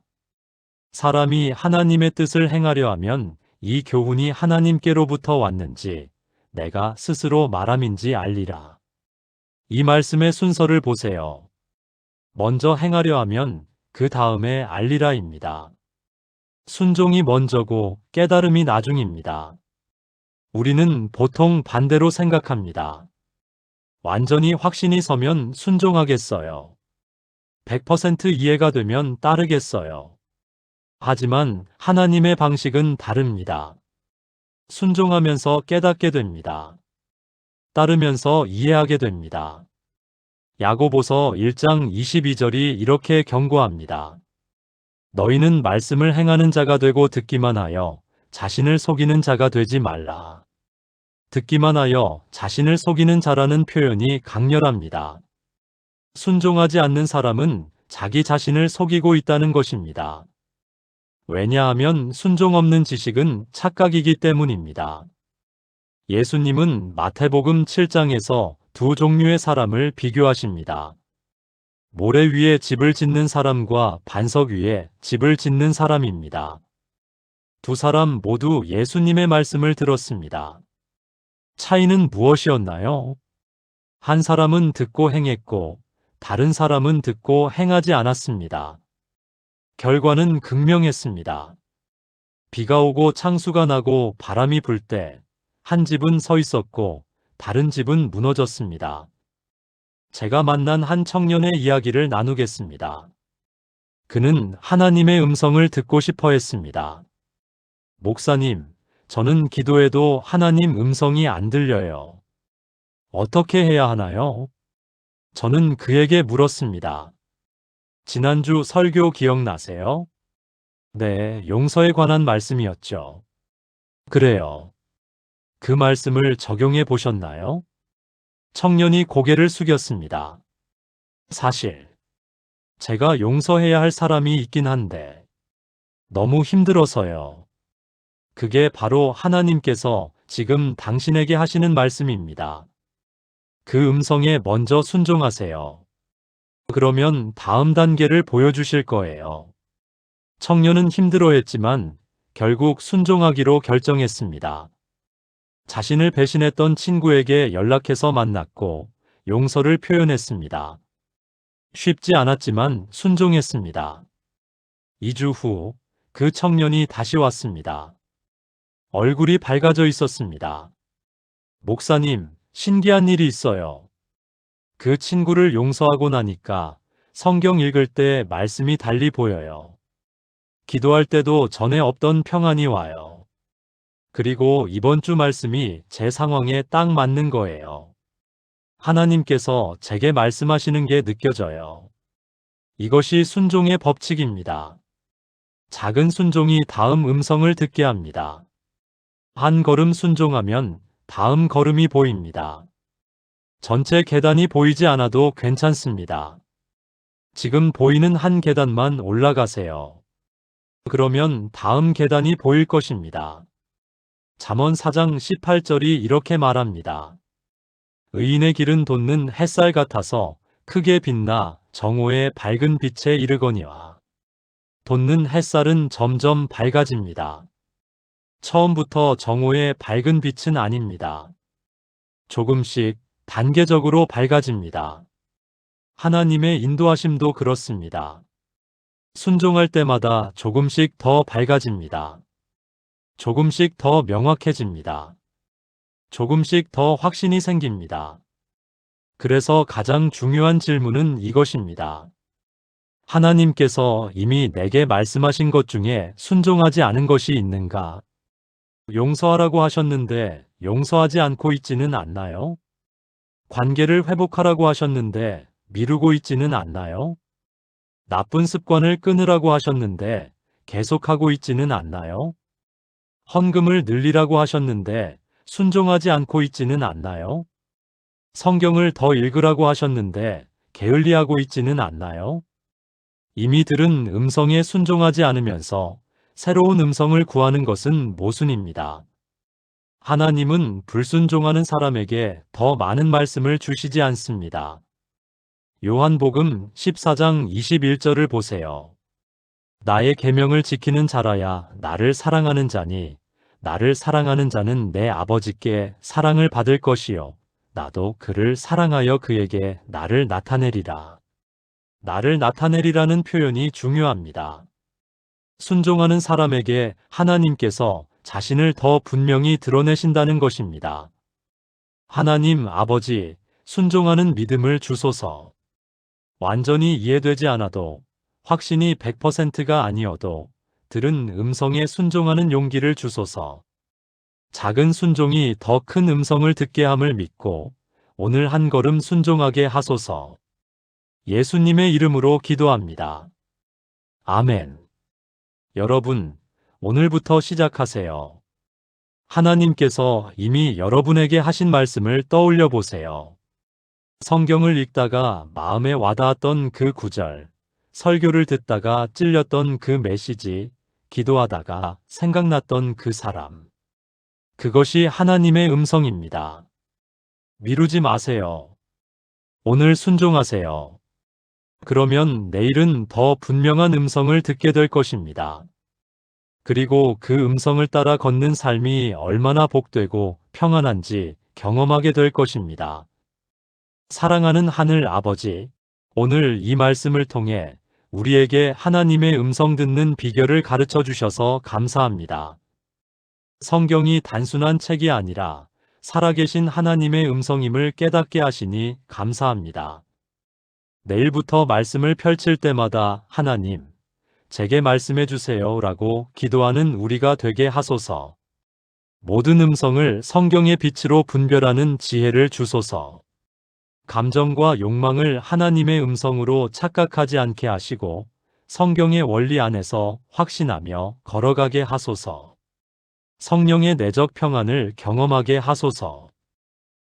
사람이 하나님의 뜻을 행하려 하면 이 교훈이 하나님께로부터 왔는지 내가 스스로 말함인지 알리라. 이 말씀의 순서를 보세요. 먼저 행하려 하면 그 다음에 알리라입니다. 순종이 먼저고 깨달음이 나중입니다. 우리는 보통 반대로 생각합니다. 완전히 확신이 서면 순종하겠어요. 100% 이해가 되면 따르겠어요. 하지만 하나님의 방식은 다릅니다. 순종하면서 깨닫게 됩니다. 따르면서 이해하게 됩니다. 야고보서 1장 22절이 이렇게 경고합니다. 너희는 말씀을 행하는 자가 되고 듣기만 하여 자신을 속이는 자가 되지 말라. 듣기만 하여 자신을 속이는 자라는 표현이 강렬합니다. 순종하지 않는 사람은 자기 자신을 속이고 있다는 것입니다. 왜냐하면 순종 없는 지식은 착각이기 때문입니다. 예수님은 마태복음 7장에서 두 종류의 사람을 비교하십니다. 모래 위에 집을 짓는 사람과 반석 위에 집을 짓는 사람입니다. 두 사람 모두 예수님의 말씀을 들었습니다. 차이는 무엇이었나요? 한 사람은 듣고 행했고 다른 사람은 듣고 행하지 않았습니다. 결과는 극명했습니다. 비가 오고 창수가 나고 바람이 불 때 한 집은 서 있었고 다른 집은 무너졌습니다. 제가 만난 한 청년의 이야기를 나누겠습니다. 그는 하나님의 음성을 듣고 싶어 했습니다. 목사님, 저는 기도해도 하나님 음성이 안 들려요. 어떻게 해야 하나요? 저는 그에게 물었습니다. 지난주 설교 기억나세요? 네, 용서에 관한 말씀이었죠. 그래요. 그 말씀을 적용해 보셨나요? 청년이 고개를 숙였습니다. 사실, 제가 용서해야 할 사람이 있긴 한데, 너무 힘들어서요. 그게 바로 하나님께서 지금 당신에게 하시는 말씀입니다. 그 음성에 먼저 순종하세요. 그러면 다음 단계를 보여주실 거예요. 청년은 힘들어했지만 결국 순종하기로 결정했습니다. 자신을 배신했던 친구에게 연락해서 만났고 용서를 표현했습니다. 쉽지 않았지만 순종했습니다. 2주 후 그 청년이 다시 왔습니다. 얼굴이 밝아져 있었습니다. 목사님, 신기한 일이 있어요. 그 친구를 용서하고 나니까 성경 읽을 때 말씀이 달리 보여요. 기도할 때도 전에 없던 평안이 와요. 그리고 이번 주 말씀이 제 상황에 딱 맞는 거예요. 하나님께서 제게 말씀하시는 게 느껴져요. 이것이 순종의 법칙입니다. 작은 순종이 다음 음성을 듣게 합니다. 한 걸음 순종하면 다음 걸음이 보입니다. 전체 계단이 보이지 않아도 괜찮습니다. 지금 보이는 한 계단만 올라가세요. 그러면 다음 계단이 보일 것입니다. 잠언 4장 18절이 이렇게 말합니다. 의인의 길은 돋는 햇살 같아서 크게 빛나 정오의 밝은 빛에 이르거니와. 돋는 햇살은 점점 밝아집니다. 처음부터 정오의 밝은 빛은 아닙니다. 조금씩 단계적으로 밝아집니다. 하나님의 인도하심도 그렇습니다. 순종할 때마다 조금씩 더 밝아집니다. 조금씩 더 명확해집니다. 조금씩 더 확신이 생깁니다. 그래서 가장 중요한 질문은 이것입니다. 하나님께서 이미 내게 말씀하신 것 중에 순종하지 않은 것이 있는가? 용서하라고 하셨는데 용서하지 않고 있지는 않나요? 관계를 회복하라고 하셨는데 미루고 있지는 않나요? 나쁜 습관을 끊으라고 하셨는데 계속하고 있지는 않나요? 헌금을 늘리라고 하셨는데 순종하지 않고 있지는 않나요? 성경을 더 읽으라고 하셨는데 게을리하고 있지는 않나요? 이미 들은 음성에 순종하지 않으면서 새로운 음성을 구하는 것은 모순입니다. 하나님은 불순종하는 사람에게 더 많은 말씀을 주시지 않습니다. 요한복음 14장 21절을 보세요. 나의 계명을 지키는 자라야 나를 사랑하는 자니 나를 사랑하는 자는 내 아버지께 사랑을 받을 것이요 나도 그를 사랑하여 그에게 나를 나타내리라. 나를 나타내리라는 표현이 중요합니다. 순종하는 사람에게 하나님께서 자신을 더 분명히 드러내신다는 것입니다. 하나님 아버지, 순종하는 믿음을 주소서. 완전히 이해되지 않아도, 확신이 100%가 아니어도 들은 음성에 순종하는 용기를 주소서. 작은 순종이 더 큰 음성을 듣게 함을 믿고 오늘 한 걸음 순종하게 하소서. 예수님의 이름으로 기도합니다. 아멘. 여러분, 오늘부터 시작하세요. 하나님께서 이미 여러분에게 하신 말씀을 떠올려 보세요. 성경을 읽다가 마음에 와닿았던 그 구절, 설교를 듣다가 찔렸던 그 메시지, 기도하다가 생각났던 그 사람. 그것이 하나님의 음성입니다. 미루지 마세요. 오늘 순종하세요. 그러면 내일은 더 분명한 음성을 듣게 될 것입니다. 그리고 그 음성을 따라 걷는 삶이 얼마나 복되고 평안한지 경험하게 될 것입니다. 사랑하는 하늘 아버지, 오늘 이 말씀을 통해 우리에게 하나님의 음성 듣는 비결을 가르쳐 주셔서 감사합니다. 성경이 단순한 책이 아니라 살아계신 하나님의 음성임을 깨닫게 하시니 감사합니다. 내일부터 말씀을 펼칠 때마다 하나님, 제게 말씀해 주세요 라고 기도하는 우리가 되게 하소서. 모든 음성을 성경의 빛으로 분별하는 지혜를 주소서. 감정과 욕망을 하나님의 음성으로 착각하지 않게 하시고 성경의 원리 안에서 확신하며 걸어가게 하소서. 성령의 내적 평안을 경험하게 하소서.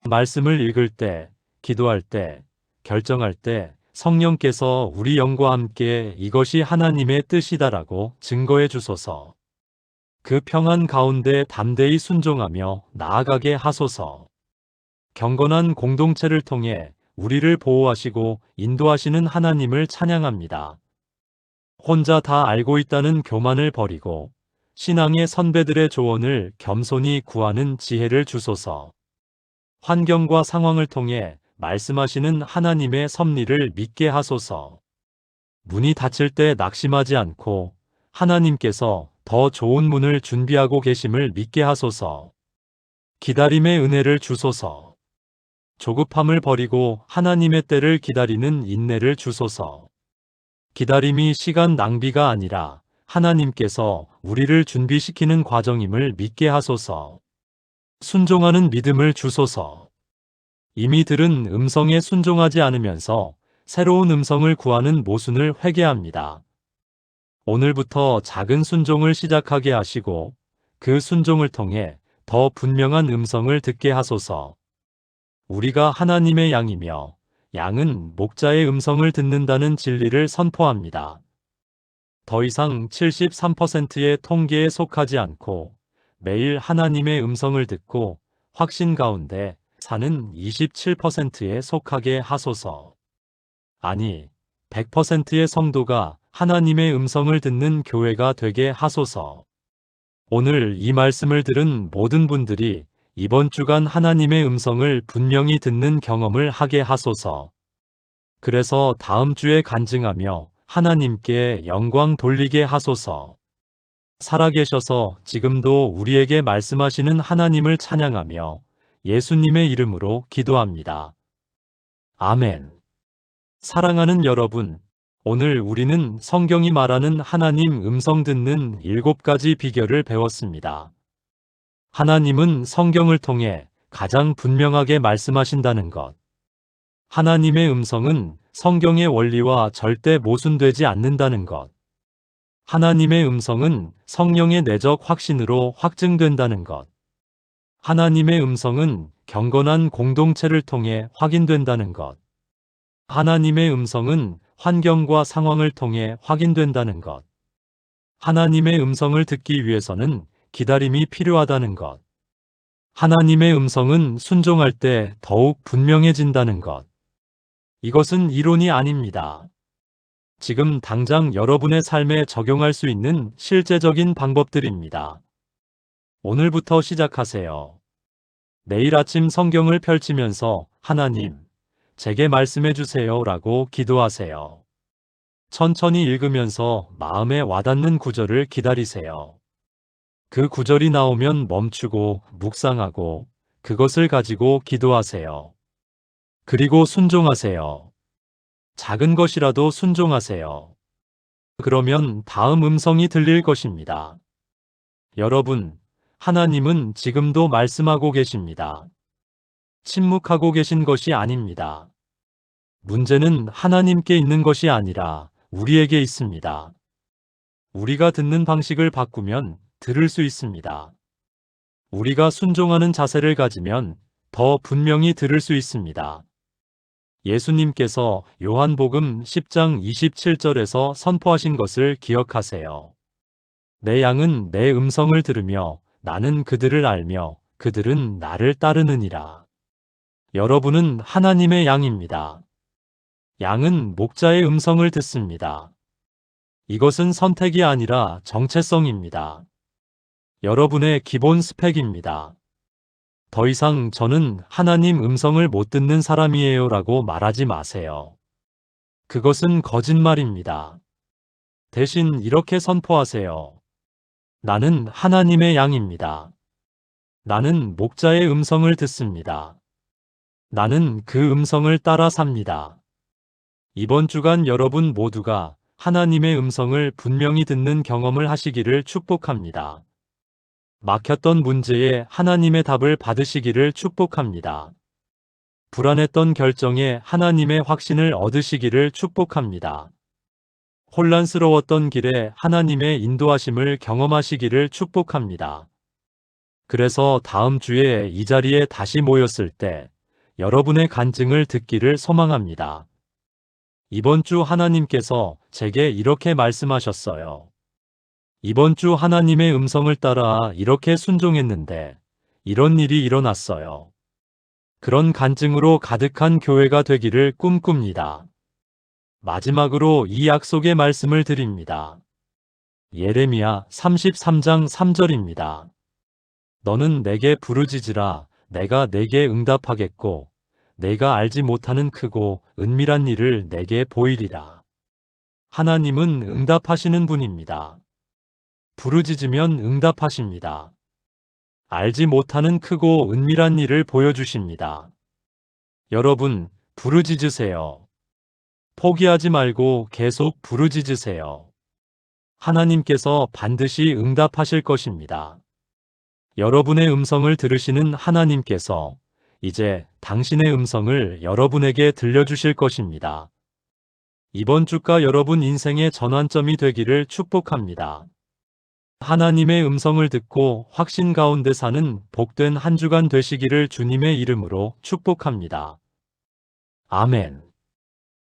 말씀을 읽을 때, 기도할 때, 결정할 때 성령께서 우리 영과 함께 이것이 하나님의 뜻이다라고 증거해 주소서. 그 평안 가운데 담대히 순종하며 나아가게 하소서. 경건한 공동체를 통해 우리를 보호하시고 인도하시는 하나님을 찬양합니다. 혼자 다 알고 있다는 교만을 버리고 신앙의 선배들의 조언을 겸손히 구하는 지혜를 주소서. 환경과 상황을 통해 말씀하시는 하나님의 섭리를 믿게 하소서. 문이 닫힐 때 낙심하지 않고 하나님께서 더 좋은 문을 준비하고 계심을 믿게 하소서. 기다림의 은혜를 주소서. 조급함을 버리고 하나님의 때를 기다리는 인내를 주소서. 기다림이 시간 낭비가 아니라 하나님께서 우리를 준비시키는 과정임을 믿게 하소서. 순종하는 믿음을 주소서. 이미 들은 음성에 순종하지 않으면서 새로운 음성을 구하는 모순을 회개합니다. 오늘부터 작은 순종을 시작하게 하시고 그 순종을 통해 더 분명한 음성을 듣게 하소서. 우리가 하나님의 양이며 양은 목자의 음성을 듣는다는 진리를 선포합니다. 더 이상 73%의 통계에 속하지 않고 매일 하나님의 음성을 듣고 확신 가운데 사는 27%에 속하게 하소서. 아니, 100%의 성도가 하나님의 음성을 듣는 교회가 되게 하소서. 오늘 이 말씀을 들은 모든 분들이 이번 주간 하나님의 음성을 분명히 듣는 경험을 하게 하소서. 그래서 다음 주에 간증하며 하나님께 영광 돌리게 하소서. 살아계셔서 지금도 우리에게 말씀하시는 하나님을 찬양하며 예수님의 이름으로 기도합니다. 아멘. 사랑하는 여러분, 오늘 우리는 성경이 말하는 하나님 음성 듣는 7가지 비결을 배웠습니다. 하나님은 성경을 통해 가장 분명하게 말씀하신다는 것. 하나님의 음성은 성경의 원리와 절대 모순되지 않는다는 것. 하나님의 음성은 성령의 내적 확신으로 확증된다는 것. 하나님의 음성은 경건한 공동체를 통해 확인된다는 것. 하나님의 음성은 환경과 상황을 통해 확인된다는 것. 하나님의 음성을 듣기 위해서는 기다림이 필요하다는 것. 하나님의 음성은 순종할 때 더욱 분명해진다는 것. 이것은 이론이 아닙니다. 지금 당장 여러분의 삶에 적용할 수 있는 실제적인 방법들입니다. 오늘부터 시작하세요. 내일 아침 성경을 펼치면서 하나님, 제게 말씀해 주세요 라고 기도하세요. 천천히 읽으면서 마음에 와닿는 구절을 기다리세요. 그 구절이 나오면 멈추고 묵상하고 그것을 가지고 기도하세요. 그리고 순종하세요. 작은 것이라도 순종하세요. 그러면 다음 음성이 들릴 것입니다. 여러분, 하나님은 지금도 말씀하고 계십니다. 침묵하고 계신 것이 아닙니다. 문제는 하나님께 있는 것이 아니라 우리에게 있습니다. 우리가 듣는 방식을 바꾸면 들을 수 있습니다. 우리가 순종하는 자세를 가지면 더 분명히 들을 수 있습니다. 예수님께서 요한복음 10장 27절에서 선포하신 것을 기억하세요. 내 양은 내 음성을 들으며 나는 그들을 알며 그들은 나를 따르느니라. 여러분은 하나님의 양입니다. 양은 목자의 음성을 듣습니다. 이것은 선택이 아니라 정체성입니다. 여러분의 기본 스펙입니다. 더 이상 저는 하나님 음성을 못 듣는 사람이에요 라고 말하지 마세요. 그것은 거짓말입니다. 대신 이렇게 선포하세요. 나는 하나님의 양입니다. 나는 목자의 음성을 듣습니다. 나는 그 음성을 따라 삽니다. 이번 주간 여러분 모두가 하나님의 음성을 분명히 듣는 경험을 하시기를 축복합니다. 막혔던 문제에 하나님의 답을 받으시기를 축복합니다. 불안했던 결정에 하나님의 확신을 얻으시기를 축복합니다. 혼란스러웠던 길에 하나님의 인도하심을 경험하시기를 축복합니다. 그래서 다음 주에 이 자리에 다시 모였을 때 여러분의 간증을 듣기를 소망합니다. 이번 주 하나님께서 제게 이렇게 말씀하셨어요. 이번 주 하나님의 음성을 따라 이렇게 순종했는데 이런 일이 일어났어요. 그런 간증으로 가득한 교회가 되기를 꿈꿉니다. 마지막으로 이 약속의 말씀을 드립니다. 예레미야 33장 3절입니다. 너는 내게 부르짖으라 내가 내게 응답하겠고 내가 알지 못하는 크고 은밀한 일을 내게 보이리라. 하나님은 응답하시는 분입니다. 부르짖으면 응답하십니다. 알지 못하는 크고 은밀한 일을 보여주십니다. 여러분, 부르짖으세요. 포기하지 말고 계속 부르짖으세요. 하나님께서 반드시 응답하실 것입니다. 여러분의 음성을 들으시는 하나님께서 이제 당신의 음성을 여러분에게 들려주실 것입니다. 이번 주가 여러분 인생의 전환점이 되기를 축복합니다. 하나님의 음성을 듣고 확신 가운데 사는 복된 한 주간 되시기를 주님의 이름으로 축복합니다. 아멘.